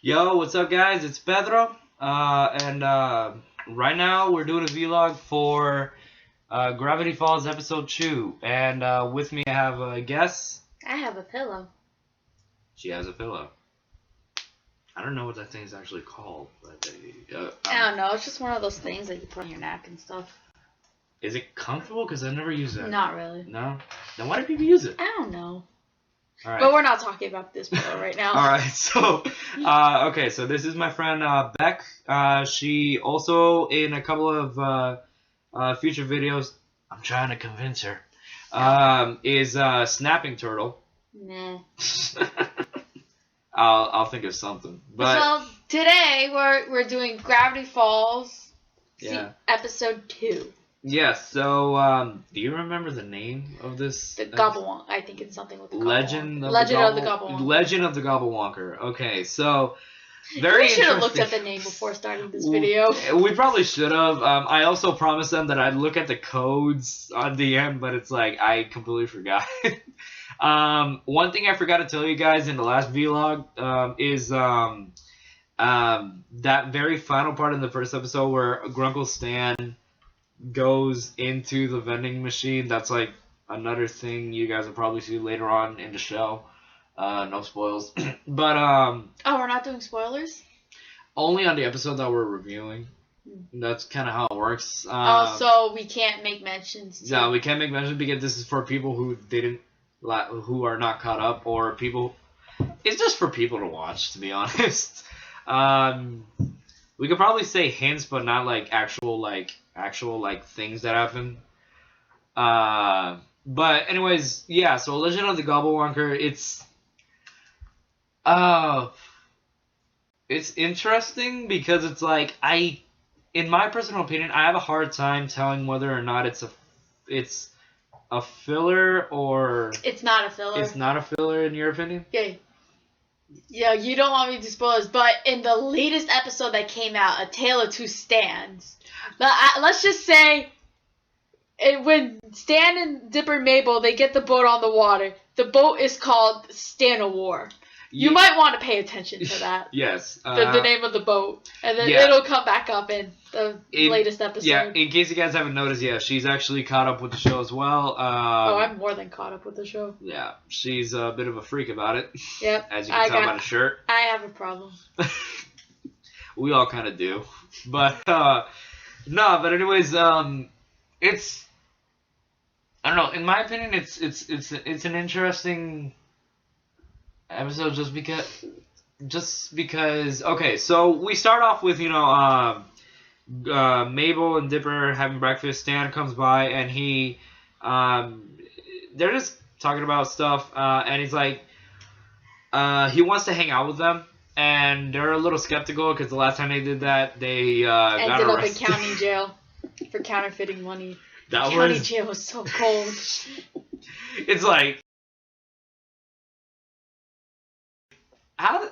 Yo, what's up, guys? It's Pedro, and right now we're doing a vlog for Gravity Falls episode 2, and with me I have a guest. I have a pillow. She has a pillow. I don't know what that thing is actually called, but I don't know. It's just one of those things that you put on your neck and stuff. Is it comfortable? Because I never use it. Not really. No? Then why do people use it? I don't know. All right. But we're not talking about this pillow right now. All right, so okay, so this is my friend Beck. She also in a couple of future videos. I'm trying to convince her. Is Snapping Turtle. Nah. I'll think of something. But so today we're doing Gravity Falls. Yeah. Episode 2. Yes. So do you remember the name of this? The Gobblewonker. I think it's something with the Legend of the Gobblewonker. Legend of the Gobblewonker. Okay, so very. We should have looked at the name before starting this video. We probably should have. I also promised them that I'd look at the codes on the end, but it's like I completely forgot. One thing I forgot to tell you guys in the last vlog is that very final part in the first episode where Grunkle Stan goes into the vending machine. That's like another thing you guys will probably see later on in the show. No spoils. But oh, we're not doing spoilers? Only on the episode that we're reviewing. That's kind of how it works. So we can't make mentions. No, we can't make mentions because this is for people who are not caught up, or people. It's just for people to watch, to be honest. We could probably say hints, but not like actual things that happen. But anyways, yeah. So Legend of the Gobblewonker, it's interesting because it's like in my personal opinion, I have a hard time telling whether or not it's a filler or it's not a filler. It's not a filler in your opinion? Okay. Yeah, you don't want me to spoil this, but in the latest episode that came out, A Tale of Two Stans, let's just say when Stan and Dipper and Mabel, they get the boat on the water, the boat is called Stan-O-War. You might want to pay attention to that. Yes. The name of the boat. And then it'll come back up in the latest episode. Yeah, in case you guys haven't noticed, she's actually caught up with the show as well. I'm more than caught up with the show. Yeah, she's a bit of a freak about it. Yep. As you can tell by the shirt. I have a problem. We all kind of do. But, but anyways, it's, I don't know, in my opinion, it's an interesting episode just because okay, so we start off with Mabel and Dipper having breakfast. Stan comes by and they're just talking about stuff, and he's like he wants to hang out with them, and they're a little skeptical because the last time they did that they ended got up in county jail for counterfeiting money. County jail was so cold. It's like, how?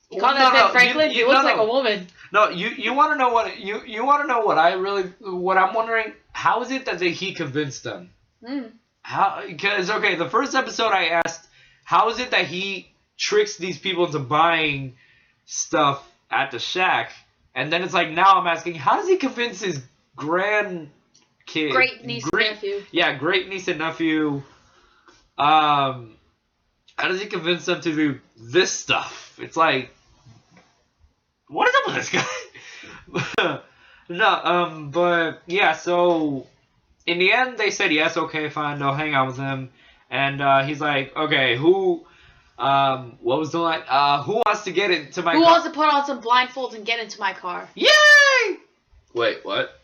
You call that Ben Franklin? He looks like a woman. No, you want to know what you want to know what I'm wondering? How is it that he convinced them? How? Because okay, the first episode I asked, how is it that he tricks these people into buying stuff at the shack? And then it's like now I'm asking, how does he convince his great niece and nephew? Yeah, great niece and nephew. How does he convince them to do this stuff? It's like, what is up with this guy? No, but yeah, so in the end they said yes, okay, fine, they'll hang out with him, and he's like, okay, what was the line? Who wants to get into my car? Who wants to put on some blindfolds and get into my car? Yay! Wait, what?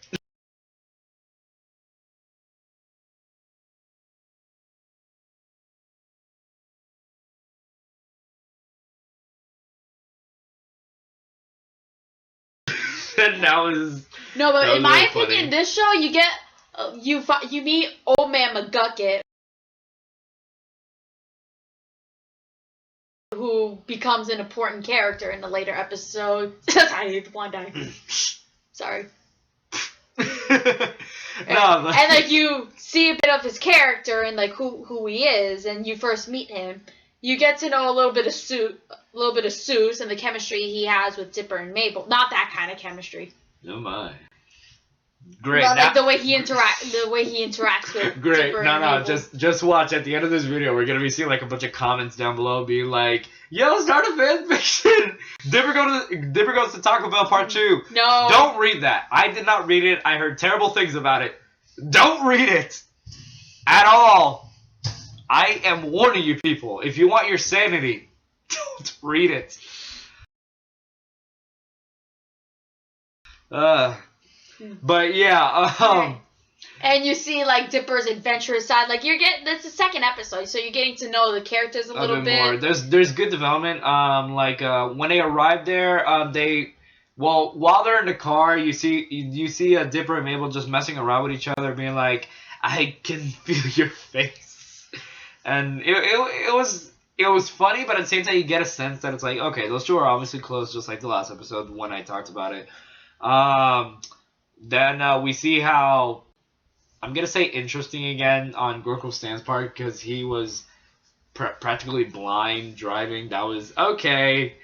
No, but in my opinion, this show you get you meet Old Man McGucket, who becomes an important character in the later episode. I hate the blind eye. Sorry. And like you see a bit of his character and like who he is, and you first meet him, you get to know a little bit of Seuss and the chemistry he has with Dipper and Mabel. Not that kind of chemistry. Oh my. Great. But like the way he interacts with Great. Dipper No, and Mabel. just watch. At the end of this video, we're gonna be seeing like a bunch of comments down below, being like, "Yo, start a fan fiction." Dipper goes to Taco Bell Part 2. No. Don't read that. I did not read it. I heard terrible things about it. Don't read it at all. I am warning you, people. If you want your sanity, don't read it. But yeah, And you see like Dipper's adventurous side. Like that's the second episode, so you're getting to know the characters a little bit more. There's good development. When they arrive there, while they're in the car, you see Dipper and Mabel just messing around with each other, being like, "I can feel your face," and it was funny, but at the same time, you get a sense that it's like, okay, those two are obviously close, just like the last episode when I talked about it. Then we see how, I'm going to say interesting again on Gorko Stan's part, because he was practically blind driving. That was okay.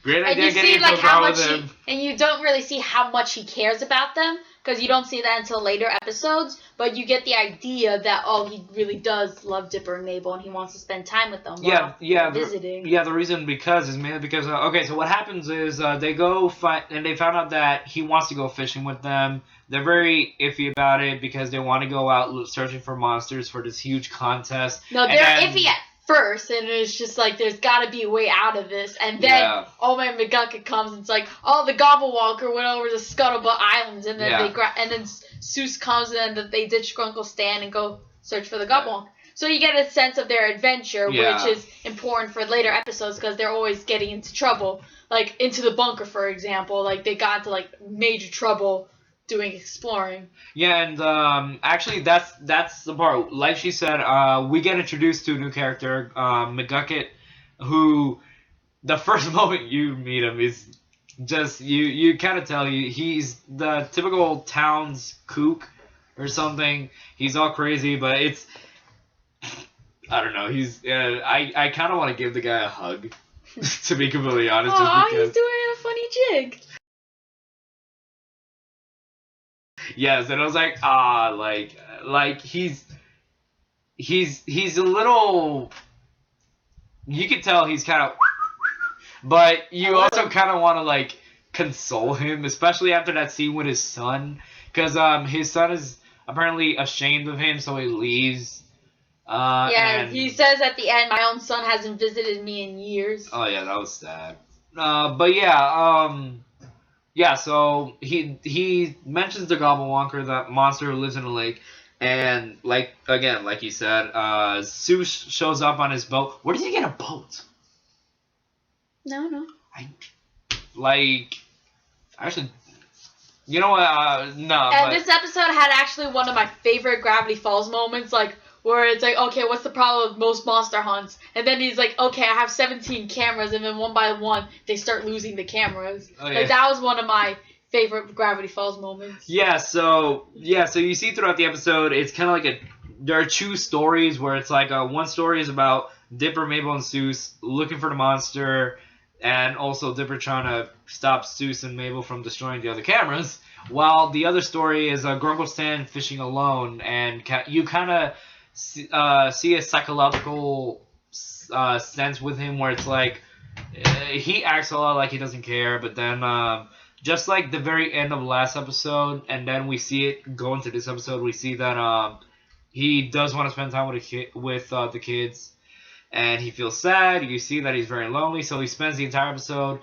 Great idea getting into a car with him. And you don't really see how much he cares about them, because you don't see that until later episodes, but you get the idea that, he really does love Dipper and Mabel, and he wants to spend time with them visiting. The reason is mainly because, so what happens is they go and they found out that he wants to go fishing with them. They're very iffy about it because they want to go out searching for monsters for this huge contest. No, they're iffy at first, and it's just like, there's got to be a way out of this. And then Old Man McGucket comes, and it's like, the Gobblewonker went over to Scuttlebutt Islands, and then and then Seuss comes, and then they ditch Grunkle Stan and go search for the Gobblewonker. So you get a sense of their adventure, which is important for later episodes because they're always getting into trouble. Like, into the bunker, for example. Like, they got into, like, major trouble doing exploring. Yeah, and actually that's the part. Like she said, we get introduced to a new character, McGucket, who the first moment you meet him is just you kind of tell he's the typical town's kook or something. He's all crazy, but it's, I don't know. He's I kind of want to give the guy a hug, to be completely honest. Aw, he's doing a funny jig. Yes, and I was like, like he's a little. You can tell he's kind of, but you also kind of want to like console him, especially after that scene with his son, because his son is apparently ashamed of him, so he leaves. He says at the end, "My own son hasn't visited me in years." Oh yeah, that was sad. But yeah, yeah, so he mentions the Gobblewonker, that monster who lives in a lake, and like you said, Seuss shows up on his boat. Where does he get a boat? No. Actually, you know what? No. And this episode had actually one of my favorite Gravity Falls moments, like, where it's like, okay, what's the problem with most monster hunts? And then he's like, okay, I have 17 cameras, and then one by one, they start losing the cameras. Oh, yeah. Like, that was one of my favorite Gravity Falls moments. Yeah, so you see throughout the episode, it's kind of like there are two stories where it's like, one story is about Dipper, Mabel, and Seuss looking for the monster, and also Dipper trying to stop Seuss and Mabel from destroying the other cameras, while the other story is Grunkle Stan fishing alone, and you kind of see a psychological sense with him where it's like he acts a lot like he doesn't care, but then just like the very end of last episode, and then we see it go into this episode, we see that he does want to spend time with the kids, and he feels sad. You see that he's very lonely, so he spends the entire episode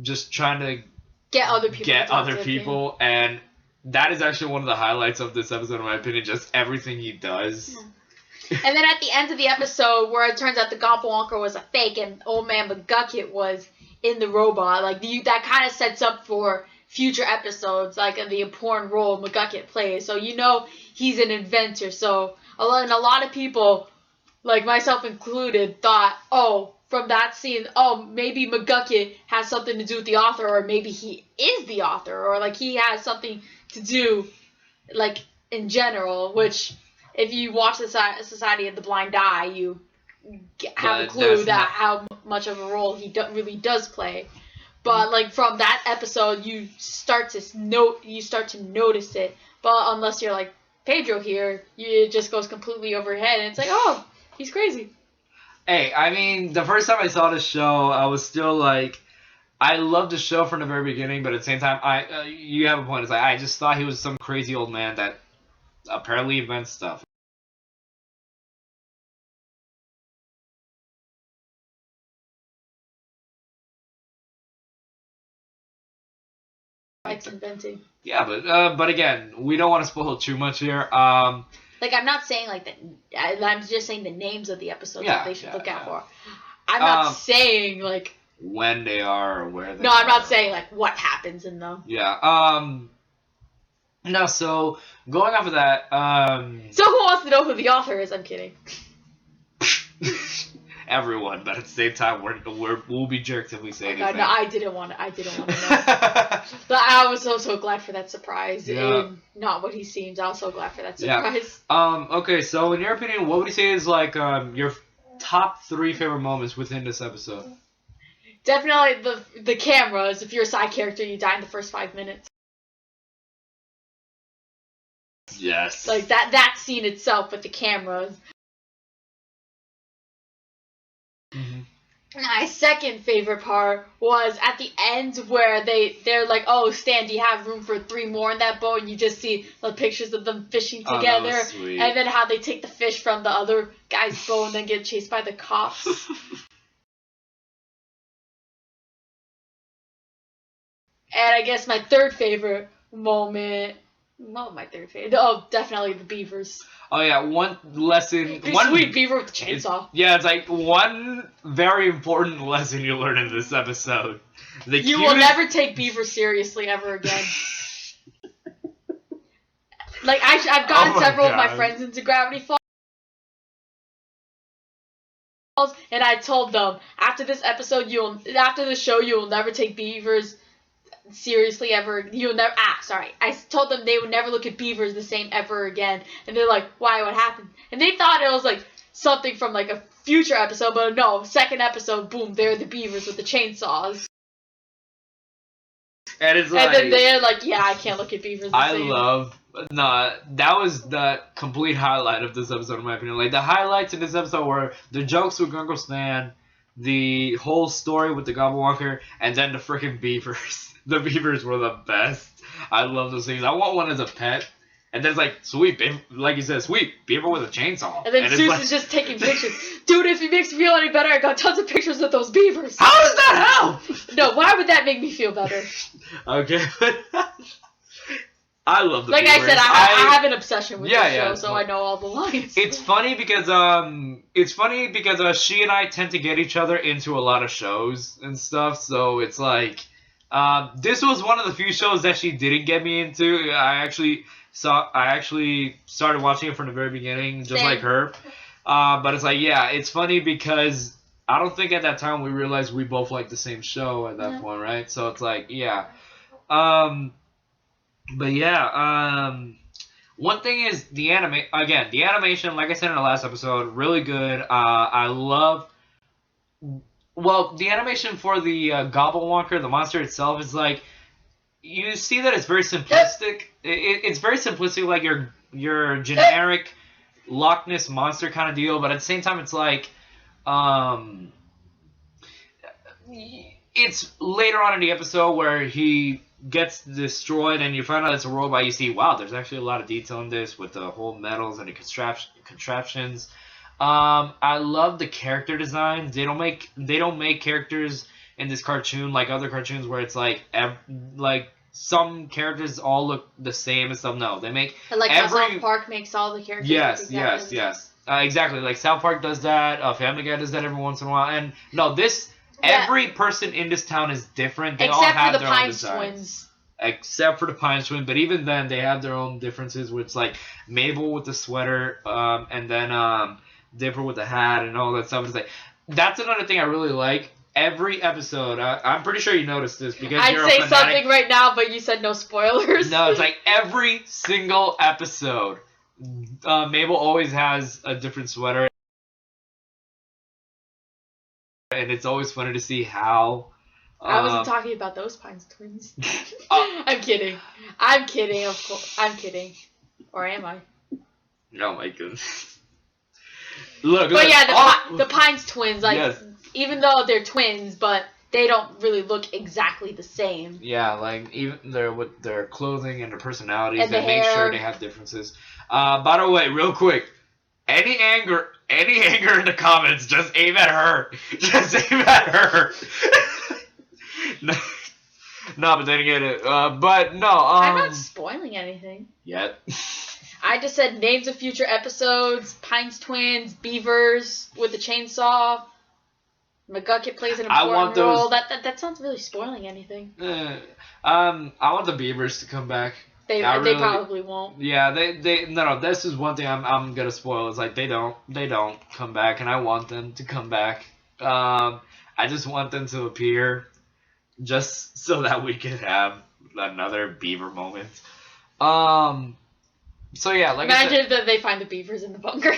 just trying to get other people, and that is actually one of the highlights of this episode, in my opinion, just everything he does. Yeah. And then at the end of the episode, where it turns out the Gobblewonker was a fake and Old Man McGucket was in the robot, like, that kind of sets up for future episodes, like, the important role McGucket plays. So you know he's an inventor. So a lot of people, like myself included, thought, from that scene, maybe McGucket has something to do with the author, or maybe he is the author, or like he has something to do, like, in general, which if you watch the Society of the Blind Eye, you have a clue that how much of a role he really does play. But like from that episode, you start to notice it. But unless you're like Pedro here, it just goes completely over your head, and it's like, oh, he's crazy. Hey, I mean, the first time I saw the show, I was still like, I loved the show from the very beginning, but at the same time, you have a point. It's like I just thought he was some crazy old man that apparently invents stuff. Likes inventing. Yeah, but again, we don't want to spoil too much here. Like, I'm not saying like that. I'm just saying the names of the episodes that they should look out for. I'm not saying like when they are or where they. No, I'm not saying like what happens in them. Yeah. No. So going off of that. So who wants to know who the author is? I'm kidding. Everyone, but at the same time, we'll be jerks if we say anything. No, I didn't want to know. But I was so glad for that surprise. Yeah. And not what he seems. I was so glad for that surprise. Yeah. Okay, so in your opinion, what would you say is like your top 3 favorite moments within this episode? Definitely the cameras. If you're a side character, you die in the first 5 minutes. Yes. Like that scene itself with the cameras. My second favorite part was at the end where they're like, oh, Stan, do you have room for 3 more in that boat? And you just see the pictures of them fishing together. That was sweet. And then how they take the fish from the other guy's boat and then get chased by the cops. And I guess my third favorite moment... What was my third favorite? Oh, definitely the beavers. Oh yeah, one lesson. Sweet beaver with a chainsaw. It's like one very important lesson you learn in this episode. You will never take beavers seriously ever again. Like I've gotten several of my friends into Gravity Falls, and I told them after this episode, after the show, you will never take beavers seriously ever. I told them they would never look at beavers the same ever again, and they're like, why, what happened? And they thought it was like something from like a future episode, but no, second episode, boom, they're the beavers with the chainsaws. And it's like, and then they're like, yeah, I can't look at beavers the same. That was the complete highlight of this episode in my opinion. Like the highlights in this episode were the jokes with Gungo Stan, the whole story with the Gobblewonker, and then the freaking beavers. The beavers were the best. I love those things. I want one as a pet. And then it's like, sweet, like you said, sweet beaver with a chainsaw. And then Susan's just taking pictures. Dude, if it makes me feel any better, I got tons of pictures of those beavers. How does that help? No, why would that make me feel better? Okay. I love the beavers. Like I said, I have an obsession with this show, so I know all the lines. It's funny because she and I tend to get each other into a lot of shows and stuff, so it's like this was one of the few shows that she didn't get me into. I actually started watching it from the very beginning, just like her. But it's like, yeah, it's funny because I don't think at that time we realized we both liked the same show at that point, right? So it's like, yeah. But yeah, one thing is the animation, like I said in the last episode, really good. I love... Well, the animation for the Gobblewonker, the monster itself, is like... You see that it's very simplistic. It's very simplistic, like your generic Loch Ness monster kind of deal, but at the same time, it's like... It's later on in the episode where he gets destroyed and you find out it's a robot. You see, wow, there's actually a lot of detail in this with the whole metals and the contraptions. I love the character designs. They don't make characters in this cartoon like other cartoons where it's like some characters all look the same and stuff. No, they make like South Park makes all the characters. Yes. Exactly. Like South Park does that. Family Guy does that every once in a while. And no, every person in this town is different. They all have their own designs. Except for the Pine Twins, but even then they have their own differences. Where it's like Mabel with the sweater, and then Dipper with the hat and all that stuff. It's like that's another thing I really like. Every episode, I'm pretty sure you noticed this because I'd say something right now, but you said no spoilers. No, it's like every single episode, Mabel always has a different sweater. and it's always funny to see how. I wasn't talking about those Pines twins. I'm kidding. I'm kidding. Of course, I'm kidding. Or am I? Oh my goodness. Look. But yeah, the Pines twins, like, yes. Even though they're twins, but they don't really look exactly the same. Yeah, like even with their clothing and their personalities, and they make sure they have differences. By the way, real quick, any anger in the comments, just aim at her. Just aim at her. No, but then again, but no. I'm not spoiling anything. Yet. I just said names of future episodes: Pines twins, beavers with a chainsaw. McGucket plays an important role. That sounds really spoiling anything. I want the beavers to come back. They probably won't. Yeah, no. This is one thing I'm gonna spoil. Is like they don't come back, and I want them to come back. I just want them to appear, just so that we can have another beaver moment. So yeah, like imagine that they find the beavers in the bunker.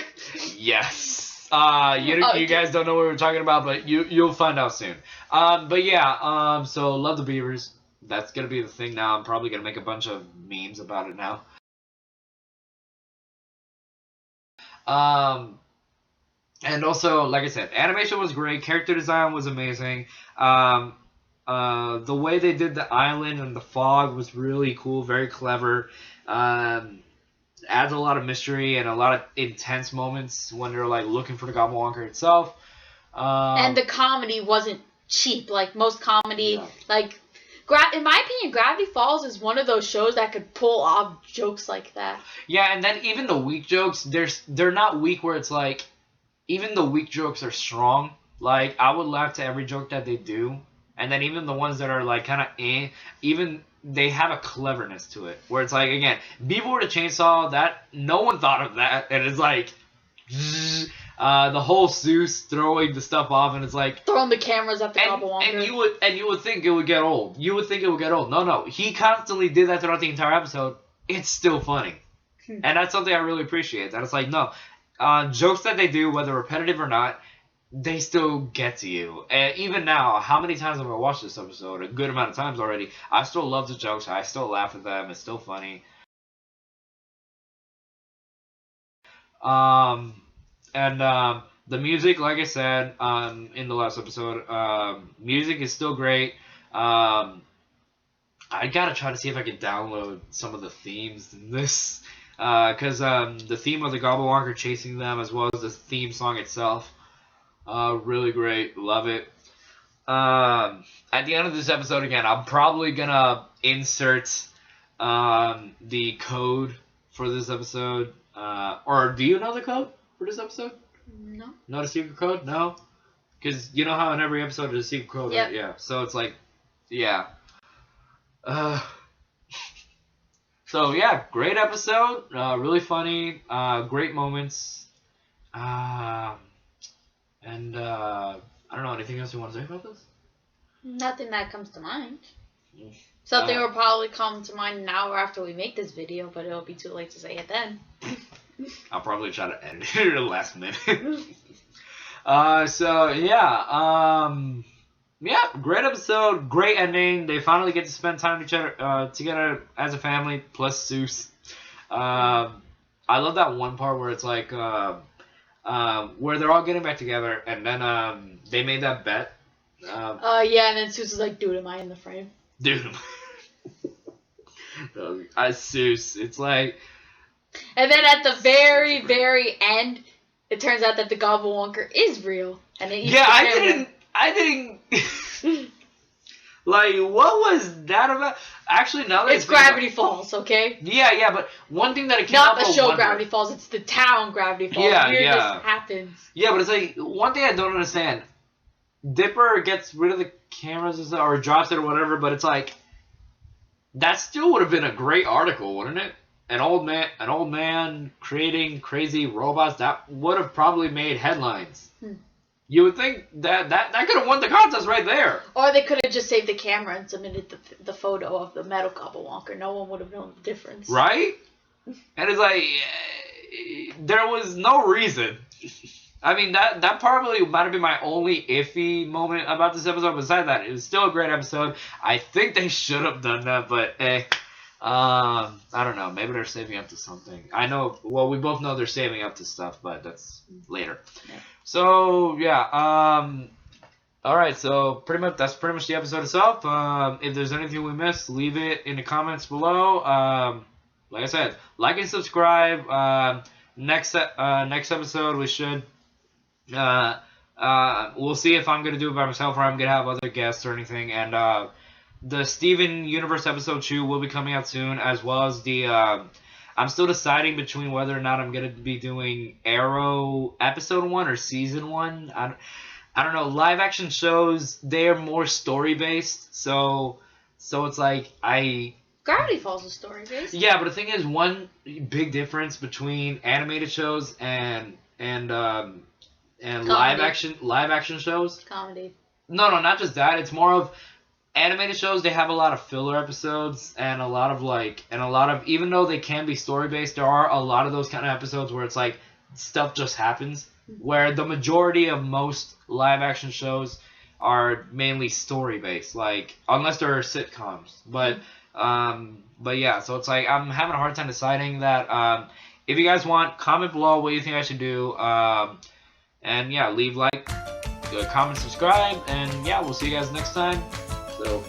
Yes. You guys don't know what we're talking about, but you'll find out soon. But yeah, so love the beavers. That's gonna be the thing now. I'm probably gonna make a bunch of memes about it now. And also, like I said, animation was great. Character design was amazing. The way they did the island and the fog was really cool, very clever. Adds a lot of mystery and a lot of intense moments when they're like looking for the Gobblewonker itself. And the comedy wasn't cheap. Like most comedy, like in my opinion, Gravity Falls is one of those shows that could pull off jokes like that. Yeah, and then even the weak jokes, they're not weak where it's like, even the weak jokes are strong. Like I would laugh to every joke that they do, and then even the ones that are like kind of even. They have a cleverness to it, where it's like, again, Beaver with a chainsaw, that no one thought of that, and it's like, the whole Zeus throwing the stuff off, and it's like throwing the cameras at the Gobblewonker. And you would think it would get old. No, he constantly did that throughout the entire episode. It's still funny, and that's something I really appreciate. That it's like, no, jokes that they do, whether repetitive or not, they still get to you. And even now, how many times have I watched this episode? A good amount of times already. I still love the jokes. I still laugh at them. It's still funny. And the music, like I said in the last episode, music is still great. I gotta try to see if I can download some of the themes in this. Because the theme of the Gobblewonker chasing them, as well as the theme song itself, really great. Love it. At the end of this episode, again, I'm probably gonna insert the code for this episode. Or do you know the code for this episode? No. Not a secret code? No? Because you know how in every episode there's a secret code, yep. Right? Yeah. So it's like, yeah. So yeah, great episode. Really funny. Great moments. And I don't know, anything else you want to say about this? Nothing that comes to mind. Something will probably come to mind an hour after we make this video, but it'll be too late to say it then. I'll probably try to edit it at the last minute. So yeah, great episode, great ending. They finally get to spend time together as a family, plus Zeus. I love that one part where it's like where they're all getting back together, and then they made that bet. Yeah, and then Zeus is like, dude, am I in the frame? Dude. Zeus, it's like... And then at the very, very end, it turns out that the Gobblewonker is real. And it I didn't... Like, what was that about? Actually, now that it's Gravity Falls, okay? Yeah, but one thing that I can't not the show Gravity Falls, it's the town Gravity Falls. Yeah, Here this happens. Yeah, but it's like, one thing I don't understand. Dipper gets rid of the cameras or drops it or whatever, but it's like, that still would have been a great article, wouldn't it? An old man creating crazy robots, that would have probably made headlines. You would think that could have won the contest right there. Or they could have just saved the camera and submitted the photo of the metal Gobblewonker. No one would have known the difference. Right? And it's like, there was no reason. I mean, that probably might have been my only iffy moment about this episode. Besides that, it was still a great episode. I think they should have done that, but I don't know. Maybe they're saving up to something. I know. Well, we both know they're saving up to stuff, but that's later. Yeah. So yeah. All right. So that's pretty much the episode itself. If there's anything we missed, leave it in the comments below. Like I said, like and subscribe. Next episode we should. We'll see if I'm gonna do it by myself or I'm gonna have other guests or anything. And the Steven Universe episode 2 will be coming out soon, as well as the. I'm still deciding between whether or not I'm gonna be doing Arrow episode 1 or season 1. I don't know. Live action shows, they're more story based, so it's like Gravity Falls is story based. Yeah, but the thing is, one big difference between animated shows and live action shows. Comedy. No, not just that. It's more of animated shows. They have a lot of filler episodes and a lot of even though they can be story based, there are a lot of those kind of episodes where it's like stuff just happens. Where the majority of most live action shows are mainly story based, like unless they're sitcoms. But yeah, so it's like I'm having a hard time deciding that. If you guys want, comment below what you think I should do. And yeah, leave comment, subscribe, and yeah, we'll see you guys next time. So.